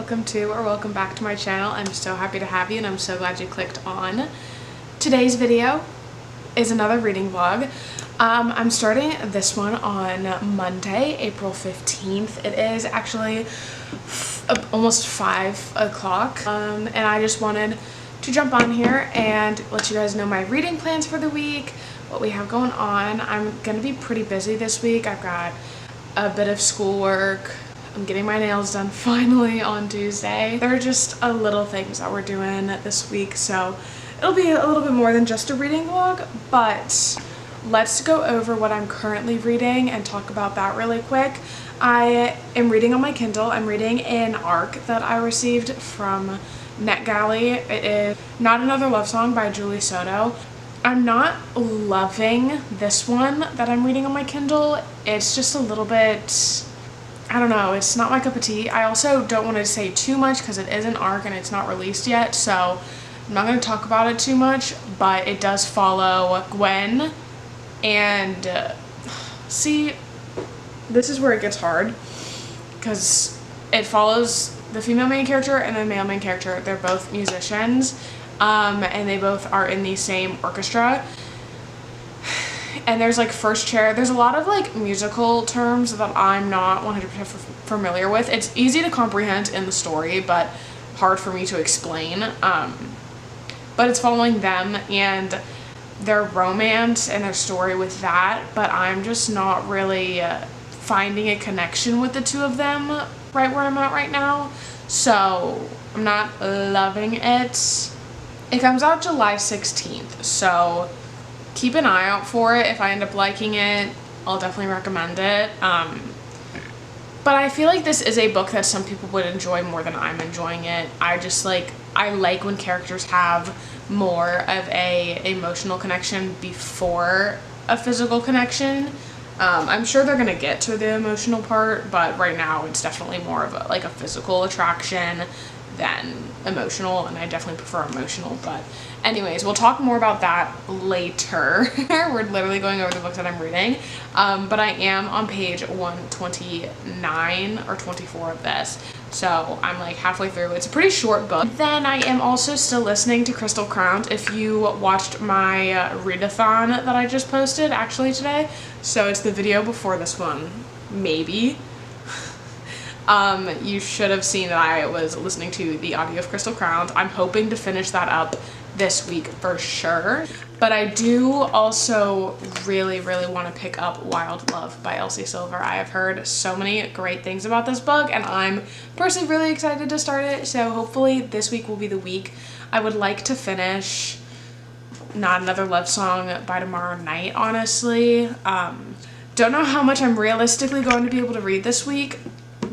welcome to or welcome back to my channel. I'm so happy to have you and I'm so glad you clicked on. Today's video is another reading vlog. I'm starting this one on Monday, April 15th. It is actually almost 5 o'clock and I just wanted to jump on here and let you guys know my reading plans for the week, what we have going on. I'm gonna be pretty busy this week. I've got a bit of schoolwork. I'm getting my nails done finally on Tuesday. There are just a little things that we're doing this week, so it'll be a little bit more than just a reading vlog, but let's go over what I'm currently reading and talk about that really quick. I am reading on my Kindle. I'm reading an ARC that I received from NetGalley. It is Not Another Love Song by Julie Soto. I'm not loving this one that I'm reading on my Kindle. It's just a little bit, I don't know, it's not my cup of tea. I also don't want to say too much because it is an ARC and it's not released yet, so I'm not going to talk about it too much, but it does follow Gwen, and see, this is where it gets hard because it follows the female main character and the male main character. They're both musicians, and they both are in the same orchestra. And there's like first chair, there's a lot of like musical terms that I'm not 100% familiar with. It's easy to comprehend in the story, but hard for me to explain. But it's following them and their romance and their story with that, but I'm just not really finding a connection with the two of them right where I'm at right now. So I'm not loving it. It comes out July 16th, so keep an eye out for it. If I end up liking it, I'll definitely recommend it. But I feel like this is a book that some people would enjoy more than I'm enjoying it. I like when characters have more of a emotional connection before a physical connection. I'm sure they're gonna get to the emotional part, but right now it's definitely more of a physical attraction than emotional, and I definitely prefer emotional. But anyways, we'll talk more about that later. We're literally going over the books that I'm reading, but I am on page 129 or 24 of this, so I'm like halfway through. It's a pretty short book. Then I am also still listening to Crystal Crowned. If you watched my readathon that I just posted actually today, so it's the video before this one, maybe. You should have seen that I was listening to the audio of Crystal Crowned. I'm hoping to finish that up this week for sure. But I do also really want to pick up Wild Love by Elsie Silver. I have heard so many great things about this book and I'm personally really excited to start it. So hopefully this week will be the week. I would like to finish Not Another Love Song by tomorrow night, honestly. Don't know how much I'm realistically going to be able to read this week,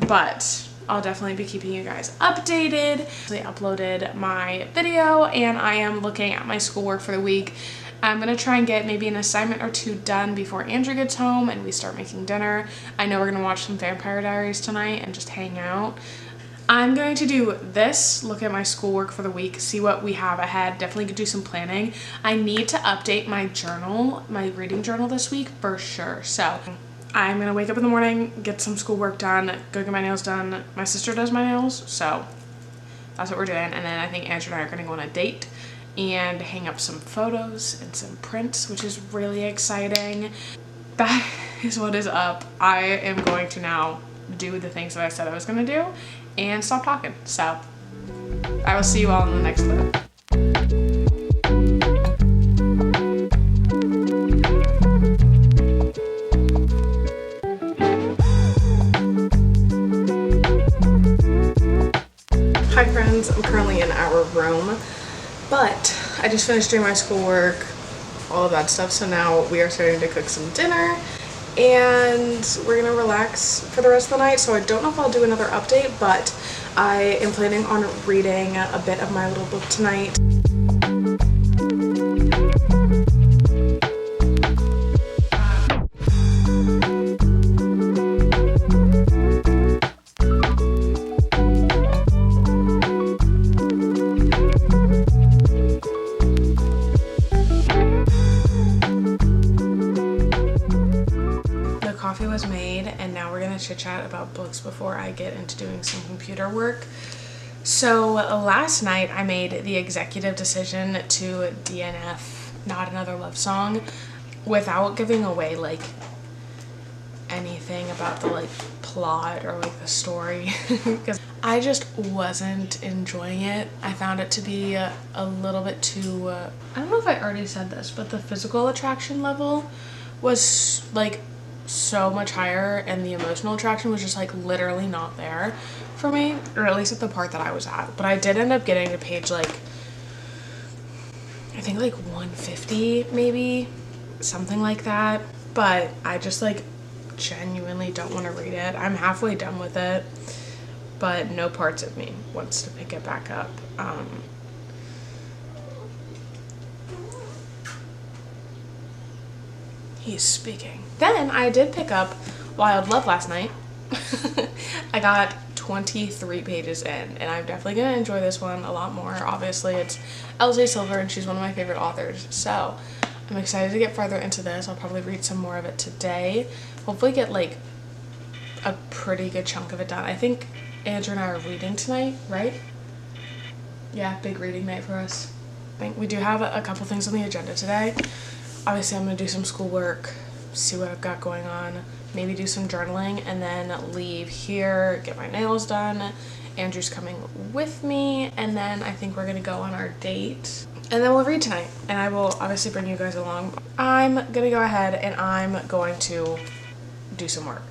but I'll definitely be keeping you guys updated. I uploaded my video and I am looking at my schoolwork for the week. I'm gonna try and get maybe an assignment or two done before Andrew gets home and we start making dinner. I know we're gonna watch some Vampire Diaries tonight and just hang out. I'm going to do this, look at my schoolwork for the week, see what we have ahead, definitely could do some planning. I need to update my journal, my reading journal this week for sure. So I'm gonna wake up in the morning, get some schoolwork done, go get my nails done. My sister does my nails, so that's what we're doing. And then I think Andrew and I are gonna go on a date and hang up some photos and some prints, which is really exciting. That is what is up. I am going to now do the things that I said I was gonna do and stop talking. So I will see you all in the next clip. Hi friends, I'm currently in our room, but I just finished doing my schoolwork, all of that stuff, so now we are starting to cook some dinner and we're gonna relax for the rest of the night. So I don't know if I'll do another update, but I am planning on reading a bit of my little book tonight. Coffee was made and now we're gonna chit chat about books before I get into doing some computer work. So last night I made the executive decision to DNF Not Another Love Song without giving away like anything about the like plot or like the story because I just wasn't enjoying it. I found it to be a little bit too I don't know if I already said this, but the physical attraction level was like so much higher and the emotional attraction was just like literally not there for me, or at least at the part that I was at. But I did end up getting to page like I think like 150 maybe, something like that, but I just like genuinely don't want to read it. I'm halfway done with it, but no parts of me wants to pick it back up. He's speaking. Then I did pick up Wild Love last night. I got 23 pages in, and I'm definitely gonna enjoy this one a lot more. Obviously it's Elsie Silver and she's one of my favorite authors, so I'm excited to get farther into this. I'll probably read some more of it today, hopefully get like a pretty good chunk of it done. I think Andrew and I are reading tonight, right? Yeah, big reading night for us. I think we do have a couple things on the agenda today. Obviously I'm gonna do some schoolwork, see what I've got going on, maybe do some journaling, and then leave here, get my nails done. Andrew's coming with me, and then I think we're gonna go on our date, and then we'll read tonight, and I will obviously bring you guys along. I'm gonna go ahead and I'm going to do some work.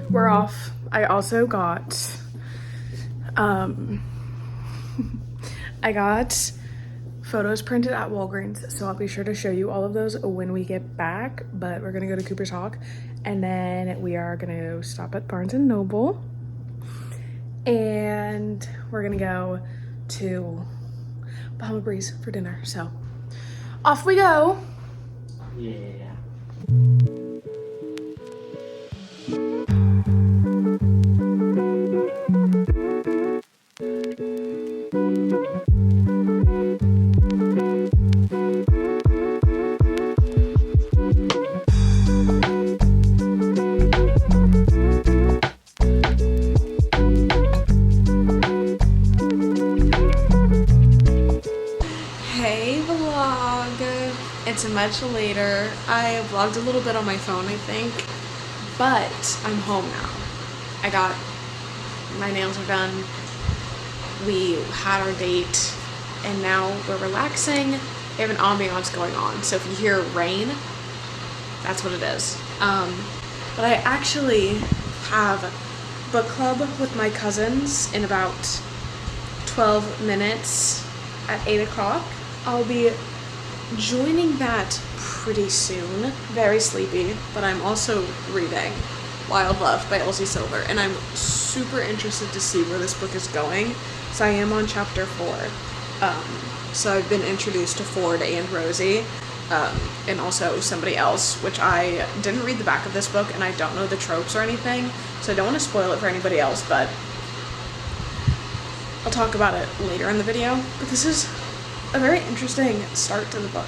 We're off. I also got I got photos printed at Walgreens, so I'll be sure to show you all of those when we get back. But we're gonna go to Cooper's Hawk, and then we are gonna stop at Barnes and Noble, and we're gonna go to Bahama Breeze for dinner. So off we go. Yeah. Hey vlog, it's much later. I vlogged a little bit on my phone, I think, but I'm home now. My nails are done, we had our date, and now we're relaxing. We have an ambiance going on, so if you hear rain, that's what it is. But I actually have book club with my cousins in about 12 minutes at 8 o'clock. I'll be joining that pretty soon. Very sleepy, but I'm also reading Wild Love by Elsie Silver, and I'm super interested to see where this book is going. So I am on chapter 4. So I've been introduced to Ford and Rosie, and also somebody else, which I didn't read the back of this book, and I don't know the tropes or anything, so I don't want to spoil it for anybody else, but I'll talk about it later in the video. But this is a very interesting start to the book.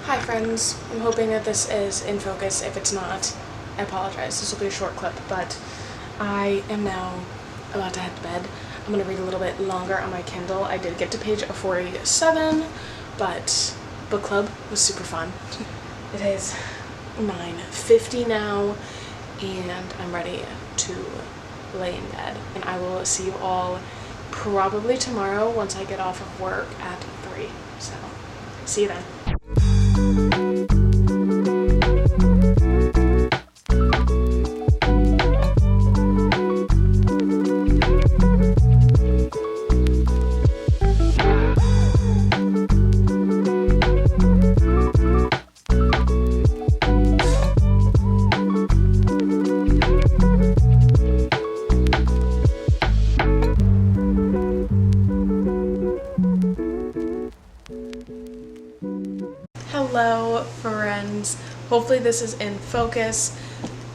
Hi friends, I'm hoping that this is in focus. If it's not, I apologize. This will be a short clip, but I am now about to head to bed. I'm gonna read a little bit longer on my Kindle. I did get to page 47, but book club was super fun. It is 9:50 now, and I'm ready to lay in bed. And I will see you all probably tomorrow once I get off of work at 3. So, see you then. Hopefully this is in focus.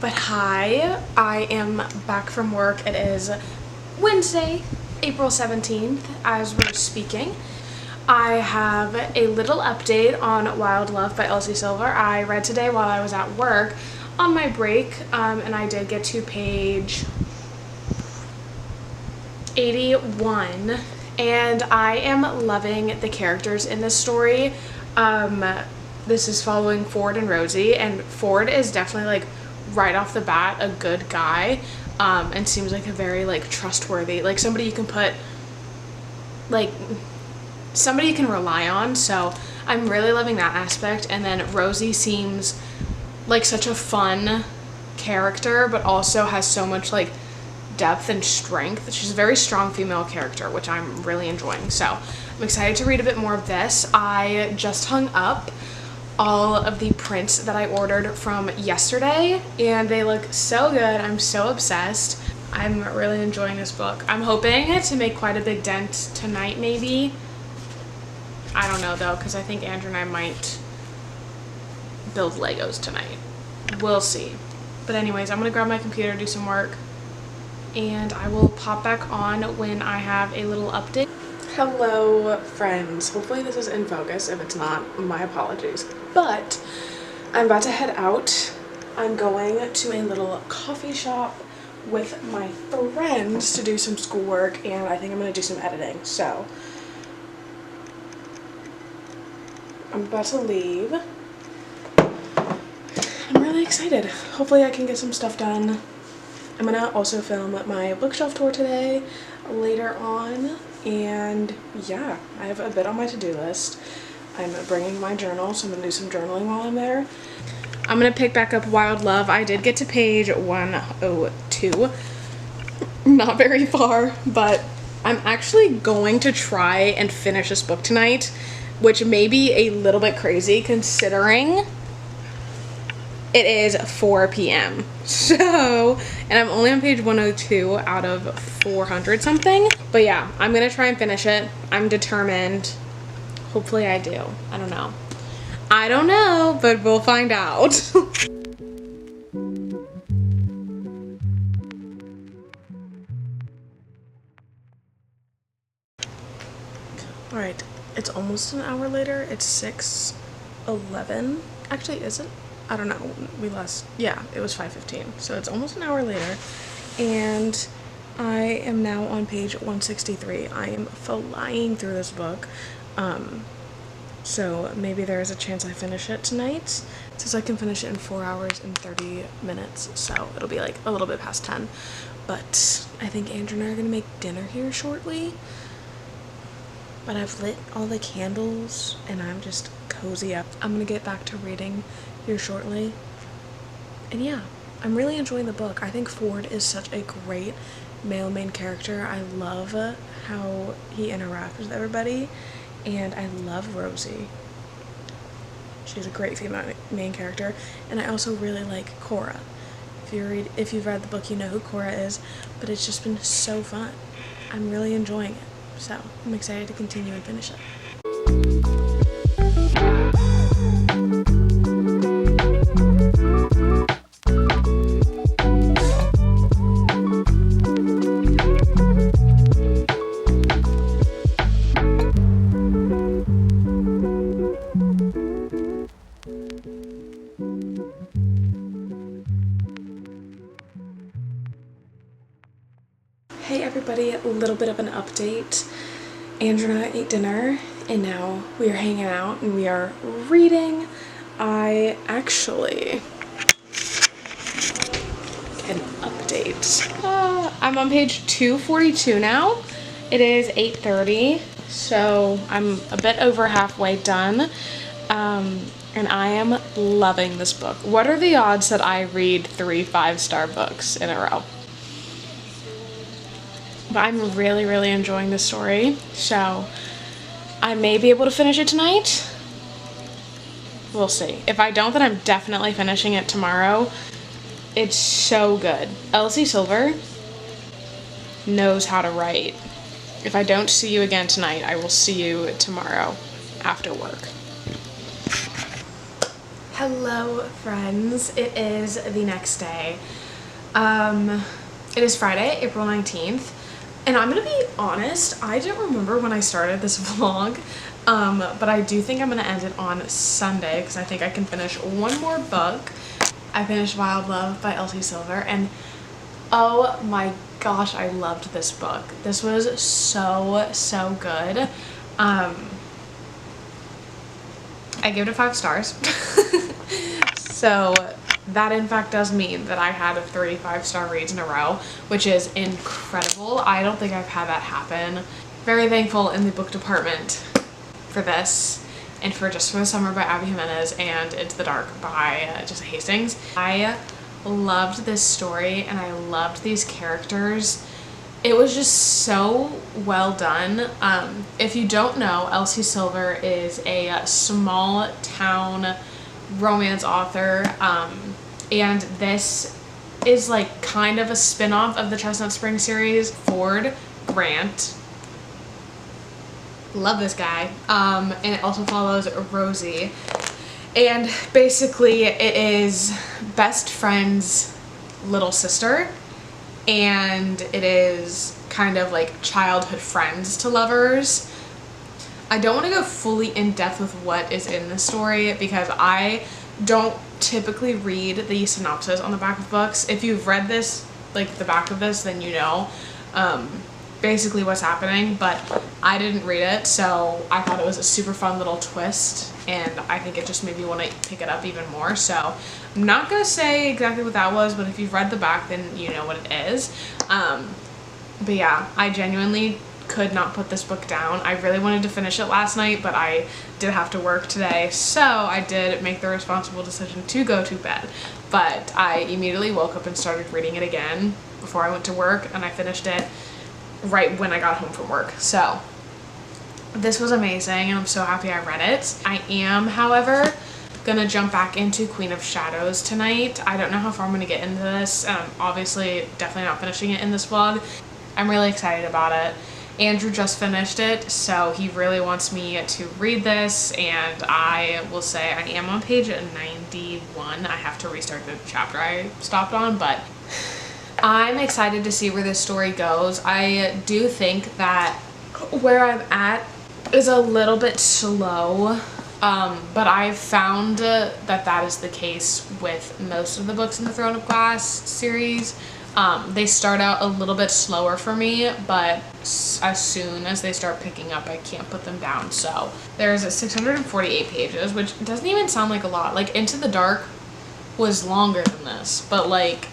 But hi, I am back from work. It is Wednesday, April 17th as we're speaking. I have a little update on Wild Love by Elsie Silver. I read today while I was at work on my break, and I did get to page 81, and I am loving the characters in this story. This is following Ford and Rosie, and Ford is definitely like right off the bat a good guy, and seems like a very like trustworthy, like somebody you can put, like somebody you can rely on. So I'm really loving that aspect. And then Rosie seems like such a fun character, but also has so much like depth and strength. She's a very strong female character, which I'm really enjoying. So I'm excited to read a bit more of this. I just hung up all of the prints that I ordered from yesterday, and they look so good. I'm so obsessed. I'm really enjoying this book. I'm hoping to make quite a big dent tonight, maybe. I don't know though, because I think Andrew and I might build Legos tonight. We'll see. But anyways, I'm gonna grab my computer, do some work, and I will pop back on when I have a little update. Hello friends, hopefully this is in focus. If it's not, my apologies. But I'm about to head out. I'm going to a little coffee shop with my friends to do some schoolwork, and I think I'm gonna do some editing. So I'm about to leave. I'm really excited. Hopefully I can get some stuff done. I'm gonna also film my bookshelf tour today later on, and yeah, I have a bit on my to-do list. I'm bringing my journal, so I'm gonna do some journaling while I'm there. I'm gonna pick back up Wild Love. I did get to page 102. Not very far, but I'm actually going to try and finish this book tonight, which may be a little bit crazy considering it is 4 p.m. So, and I'm only on page 102 out of 400 something. But yeah, I'm gonna try and finish it. I'm determined. Hopefully I do. I don't know. I don't know, but we'll find out. All right, it's almost an hour later. It's 6:11. Actually, is it? I don't know. Yeah, it was 5:15. So it's almost an hour later, and I am now on page 163. I am flying through this book. So maybe there is a chance I finish it tonight, since I can finish it in 4 hours and 30 minutes. So it'll be like a little bit past 10. But I think Andrew and I are gonna make dinner here shortly. But I've lit all the candles and I'm just cozy up. I'm gonna get back to reading here shortly. And yeah, I'm really enjoying the book. I think Ford is such a great male main character. I love how he interacts with everybody, and I love Rosie. She's a great female main character, and I also really like Cora. If you've read the book, you know who Cora is, but it's just been so fun. I'm really enjoying it, so I'm excited to continue and finish it. Hey everybody, a little bit of an update. Andrew and I ate dinner, and now we are hanging out and we are reading. I actually an update. I'm on page 242 now. It is 8:30, so I'm a bit over halfway done. And I am loving this book. What are the odds that I read 3 5-star books in a row? But I'm really, really enjoying this story, so I may be able to finish it tonight. We'll see. If I don't, then I'm definitely finishing it tomorrow. It's so good. Elsie Silver knows how to write. If I don't see you again tonight, I will see you tomorrow after work. Hello friends, it is the next day. It is Friday, April 19th, and I'm gonna be honest, I don't remember when I started this vlog, but I do think I'm gonna end it on Sunday because I think I can finish one more book. I finished Wild Love by Elsie Silver, and oh my gosh, I loved this book. This was so good. I gave it 5 stars. So that in fact does mean that I had 35-star reads in a row, which is incredible. I don't think I've had that happen. Very thankful in the book department for this, and for Just for the Summer by Abby Jimenez and Into the Dark by Jessa Hastings. I loved this story and I loved these characters. It was just so well done. If you don't know, Elsie Silver is a small town romance author, and this is like kind of a spin-off of the Chestnut Spring series. Ford Grant, love this guy, and it also follows Rosie, and basically it is best friend's little sister, and it is kind of like childhood friends to lovers. I don't want to go fully in depth with what is in the story because I don't typically read the synopsis on the back of books. If you've read this, like the back of this, then you know basically what's happening, but I didn't read it, so I thought it was a super fun little twist, and I think it just made me want to pick it up even more. So I'm not gonna say exactly what that was, but if you've read the back, then you know what it is. But yeah, I genuinely could not put this book down. I really wanted to finish it last night, but I did have to work today, so I did make the responsible decision to go to bed. But I immediately woke up and started reading it again before I went to work, and I finished it right when I got home from work. So this was amazing, and I'm so happy I read it. I am, however, gonna jump back into Queen of Shadows tonight. I don't know how far I'm gonna get into this, and I'm obviously definitely not finishing it in this vlog. I'm really excited about it. Andrew just finished it, so he really wants me to read this, and I will say I am on page 91. I have to restart the chapter I stopped on, but I'm excited to see where this story goes. I do think that where I'm at is a little bit slow, but I've found that is the case with most of the books in the Throne of Glass series. They start out a little bit slower for me, but as soon as they start picking up, I can't put them down. So there's 648 pages, which doesn't even sound like a lot. Like Into the Dark was longer than this, but like,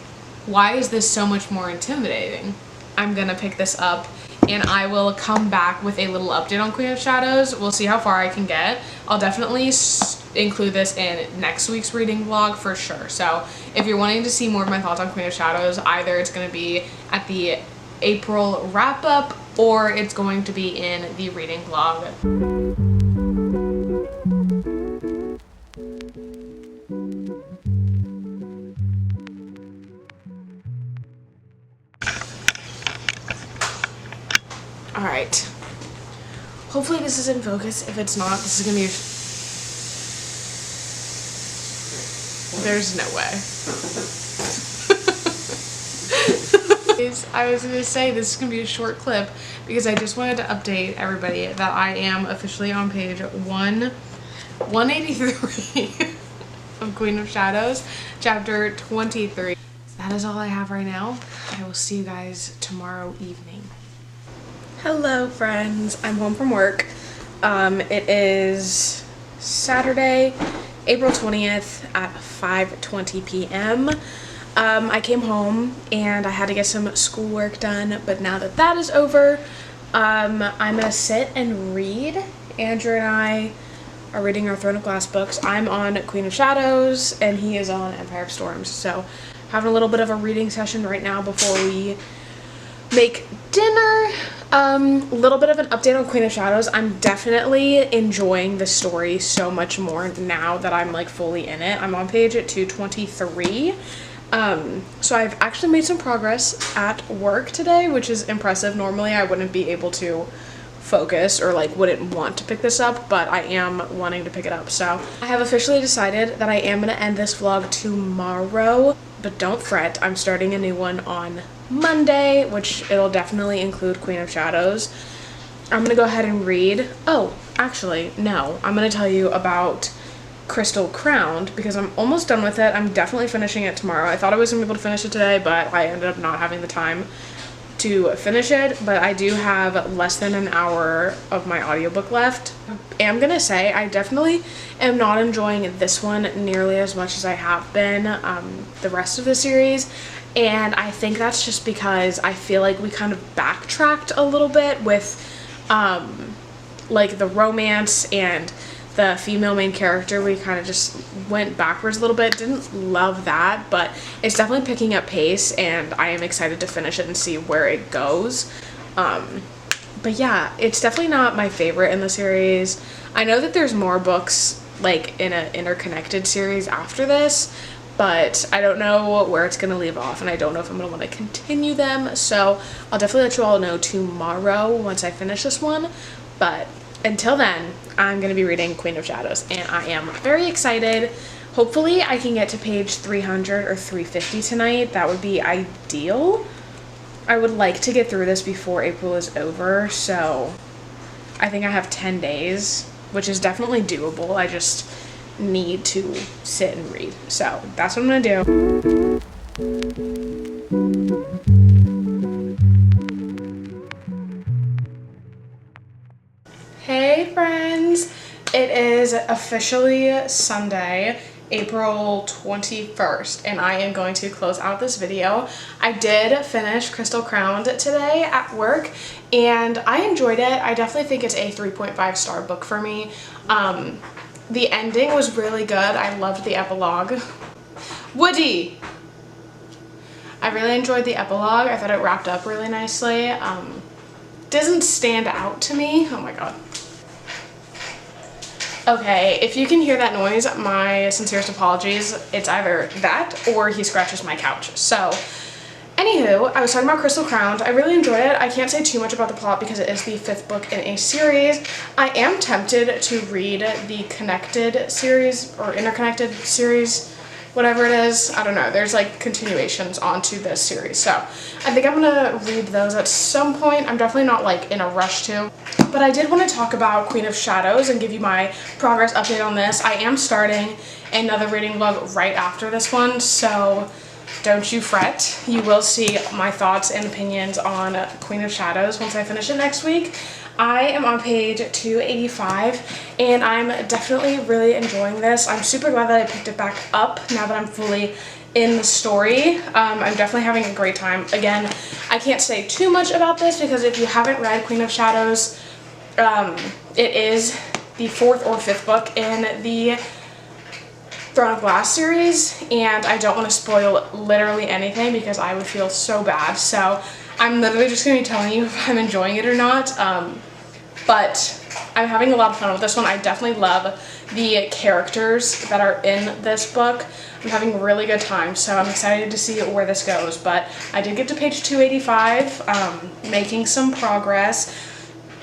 why is this so much more intimidating? I'm gonna pick this up, and I will come back with a little update on Queen of Shadows. We'll see how far I can get. I'll definitely include this in next week's reading vlog for sure. So if you're wanting to see more of my thoughts on Queen of Shadows, either it's going to be at the April wrap-up or it's going to be in the reading vlog. Alright. Hopefully this is in focus. If it's not, this is going to be... There's no way. I was going to say this is going to be a short clip because I just wanted to update everybody that I am officially on page 183 of Queen of Shadows, chapter 23. That is all I have right now. I will see you guys tomorrow evening. Hello friends, I'm home from work. It is Saturday, April 20th at 5:20 p.m. I came home and I had to get some schoolwork done, but now that that is over, I'm gonna sit and read. Andrew and I are reading our Throne of Glass books. I'm on Queen of Shadows and he is on Empire of Storms, so having a little bit of a reading session right now before we make dinner. Little bit of an update on Queen of Shadows. I'm definitely enjoying the story so much more now that I'm like fully in it. I'm on page 223. So I've actually made some progress at work today, which is impressive. Normally I wouldn't be able to focus or like wouldn't want to pick this up, but I am wanting to pick it up. So I have officially decided that I am going to end this vlog tomorrow, but don't fret, I'm starting a new one on Monday, which it'll definitely include Queen of Shadows. I'm gonna go ahead and read. Oh, actually, no, I'm gonna tell you about Crystal Crowned because I'm almost done with it. I'm definitely finishing it tomorrow. I thought I was gonna be able to finish it today, but I ended up not having the time to finish it. But I do have less than an hour of my audiobook left. I am gonna say I definitely am not enjoying this one nearly as much as I have been the rest of the series. And I think that's just because I feel like we kind of backtracked a little bit with like the romance and the female main character. We kind of just went backwards a little bit. Didn't love that, but it's definitely picking up pace and I am excited to finish it and see where it goes. But yeah, it's definitely not my favorite in the series. I know that there's more books like in an interconnected series after this, but I don't know where it's going to leave off and I don't know if I'm going to want to continue them. So I'll definitely let you all know tomorrow once I finish this one. But until then, I'm going to be reading Queen of Shadows and I am very excited. Hopefully I can get to page 300 or 350 tonight. That would be ideal. I would like to get through this before April is over. So I think I have 10 days, which is definitely doable. I just need to sit and read. So that's what I'm gonna do. Hey friends, it is officially Sunday, April 21st, and I am going to close out this video. I did finish Crystal Crowned today at work and I enjoyed it. I definitely think it's a 3.5 star book for me. The ending was really good. I loved the epilogue. Woody! I really enjoyed the epilogue. I thought it wrapped up really nicely. Doesn't stand out to me. Oh my god. Okay, if you can hear that noise, my sincerest apologies. It's either that or he scratches my couch. So, anywho, I was talking about Crystal Crowned. I really enjoyed it. I can't say too much about the plot because it is the 5th book in a series. I am tempted to read the connected series or interconnected series, whatever it is. I don't know. There's like continuations onto this series. So I think I'm going to read those at some point. I'm definitely not like in a rush to. But I did want to talk about Queen of Shadows and give you my progress update on this. I am starting another reading vlog right after this one. So don't you fret. You will see my thoughts and opinions on Queen of Shadows once I finish it next week. I am on page 285 and I'm definitely really enjoying this. I'm super glad that I picked it back up now that I'm fully in the story. I'm definitely having a great time. Again, I can't say too much about this because if you haven't read Queen of Shadows, it is the 4th or 5th book in the Throne of Glass series, and I don't want to spoil literally anything because I would feel so bad. So I'm literally just going to be telling you if I'm enjoying it or not. But I'm having a lot of fun with this one. I definitely love the characters that are in this book. I'm having a really good time, so I'm excited to see where this goes. But I did get to page 285, making some progress.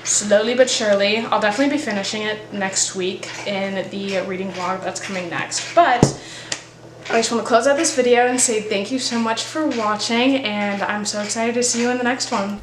Slowly but surely. I'll definitely be finishing it next week in the reading vlog that's coming next. But I just want to close out this video and say thank you so much for watching, and I'm so excited to see you in the next one.